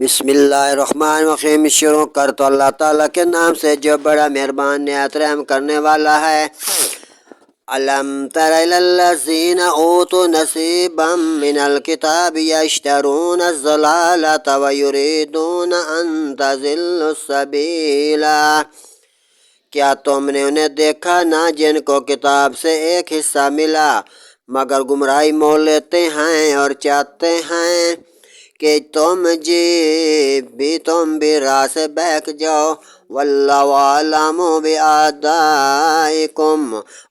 بسم اللہ الرحمن الرحیم۔ شروع کر تو اللہ تعالیٰ کے نام سے جو بڑا مہربان نہایت رحم کرنے والا ہے۔ الم تر الی الذین اوتوا نصیبا من الکتاب یشترون الضلالۃ ویریدون ان تضلوا السبیل۔ کیا تم نے انہیں دیکھا نہ جن کو کتاب سے ایک حصہ ملا مگر گمراہی مول لیتے ہیں اور چاہتے ہیں کہ تم بھی راہ سے بہک جاؤ۔ واللہ عالم بِأَعْدَائِكُمْ،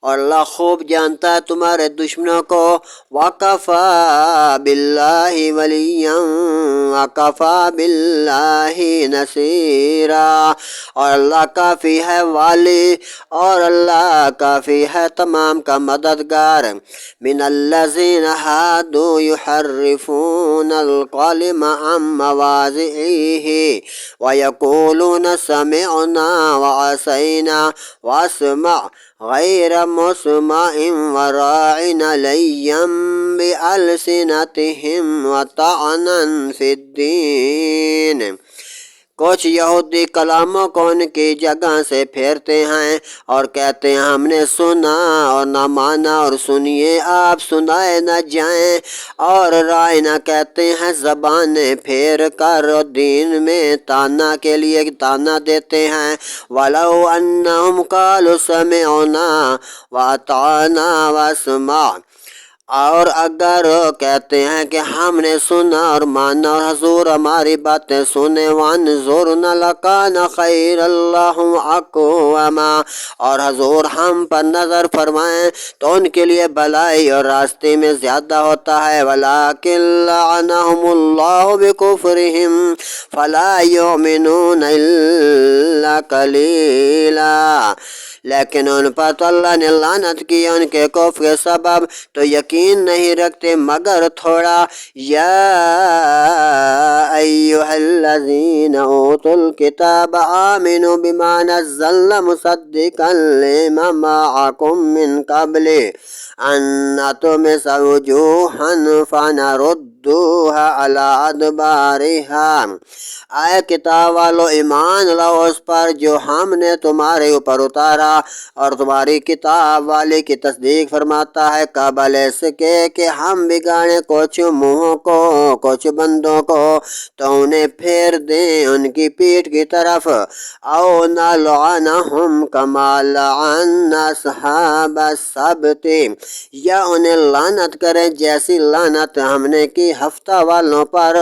اور اللہ خوب جانتا ہے تمہارے دشمنوں کو۔ وَكَفَى بِاللَّهِ وَلِيًّا وَكَفَى بِاللَّهِ نَصِيرًا، اور اللہ کافی ہے والی اور اللہ کافی ہے تمام کا مددگار۔ من الذین ہادوا یحرفون الکلم عن مواضعہ ویقولون سمعنا وعصینا واسمع غیر مسمع وراعنا لیا بألسنتہم وطعنا فی الدین۔ کچھ یہودی کلاموں کو ان کی جگہ سے پھیرتے ہیں اور کہتے ہیں ہم نے سنا اور نہ مانا، اور سنیے آپ سنائے نہ جائیں، اور رائنا کہتے ہیں زبانیں پھیر کر دین میں تانا کے لیے تانا دیتے ہیں۔ وَلَوْ أَنَّهُمْ قَالُوا سَمِعْنَا وَأَطَعْنَا وَاسْمَعْ، اور اگر کہتے ہیں کہ ہم نے سنا اور مانا اور حضور ہماری باتیں سنے، وَانظُرْنَا لَكَانَ خَيْرًا لَّهُمْ أَقْوَمَا، اور حضور ہم پر نظر فرمائیں تو ان کے لیے بھلائی اور راستے میں زیادہ ہوتا ہے۔ وَلَٰكِن لَّعَنَهُمُ اللَّهُ بِكُفْرِهِمْ فَلَا يُؤْمِنُونَ إِلَّا قَلِيلًا، لیکن ان پر تو اللہ نے لعنت کی ان کے کفر کے سبب، تو یقین نہیں رکھتے مگر تھوڑا۔ یا ایھا الذین اوتوا الکتاب آمنوا بما نزلنا مصدقا لما معکم من قبل ان نطمس وجوہا فنردوها علی ادبارها، اے کتاب والو ایمان لاؤ اس پر جو ہم نے تمہارے اوپر اتارا، اور تمہاری کتاب والے کی تصدیق فرماتا ہے قبل اس کے کہ ہم بگاڑیں کچھ منہوں کو کچھ بندوں کو، تو انہیں پھیر دیں ان کی پیٹھ کی طرف۔ او نلعنہم کما لعنا اصحاب السبت، یا انہیں لعنت کریں جیسی لعنت ہم نے کی ہفتہ والوں پر۔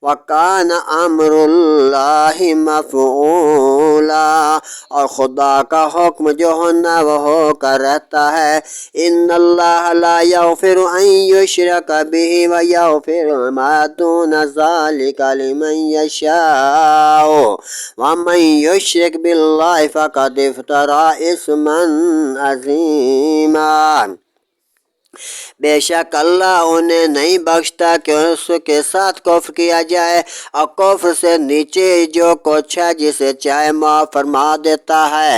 وکان امر اللہ مفعولا، اور خدا کا حکم جو ہونا وہ ہو کر رہتا ہے۔ ان اللہ لا یغفر ان یشرک بہ ویغفر ما دون ذلک لمن یشاء ومن یشرک باللہ فقد افتری اثما عظیما۔ بے شک اللہ انہیں نہیں بخشتا کہ اس کے ساتھ کفر کیا جائے، اور کفر سے نیچے جو کچھ ہے جسے چاہے معاف فرما دیتا ہے،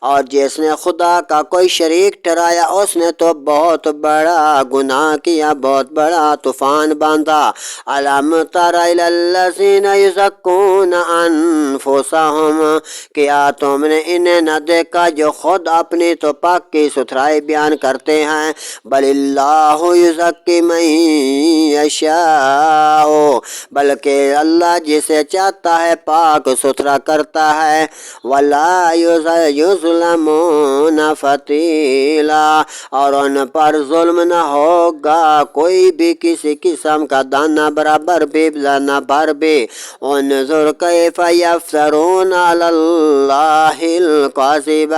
اور جس نے خدا کا کوئی شریک ٹھہرایا اس نے تو بہت بڑا گناہ کیا، بہت بڑا طوفان باندھا۔ الم تر الی الذین یزکون انفسہم، کیا تم نے انہیں نہ دیکھا جو خود اپنی تو پاکی ستھرائی بیان کرتے ہیں؟ بل اللہ یزکی من یشاء، بلکہ اللہ جسے چاہتا ہے پاک ستھرا کرتا ہے۔ ولا یظلمون فتیلا، اور ان پر ظلم نہ ہوگا کوئی بھی کسی قسم کا دانہ برابر بھی دانہ بھر بھی۔ انظر کیف یفترون علی اللہ الکذب،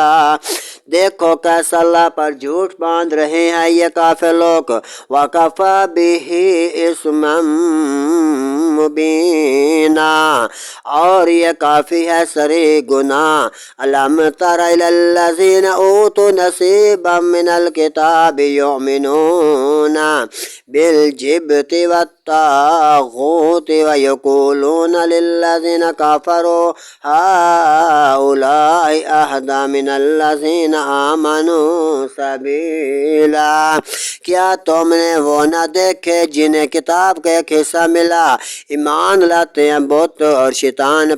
دیکھو کیسا اللہ پر جھوٹ باندھ رہے ہیں یہ کافر لوگ۔ وَكَفَى بِهِ اثما مبینا، اور یہ کافی ہے صریح گناہ۔ الم تر الی الذین اوتوا نصیبا من الکتاب یؤمنون بالجبت الطاغوت ويقولون للذين كفروا هؤلاء أهدى من الذين آمنوا سبيلا۔ کیا تم نے وہ نہ دیکھے جنہیں کتاب کا ایک حصہ ملا، ایمان لاتے ہیں بت اور شیطانوں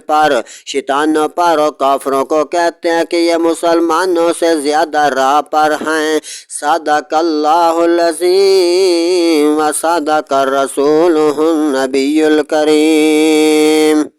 پر، اور کافروں کو کہتے ہیں کہ یہ مسلمانوں سے زیادہ راہ پر ہیں۔ صدق اللہ العظیم و صدق الرسول النبی الکریم۔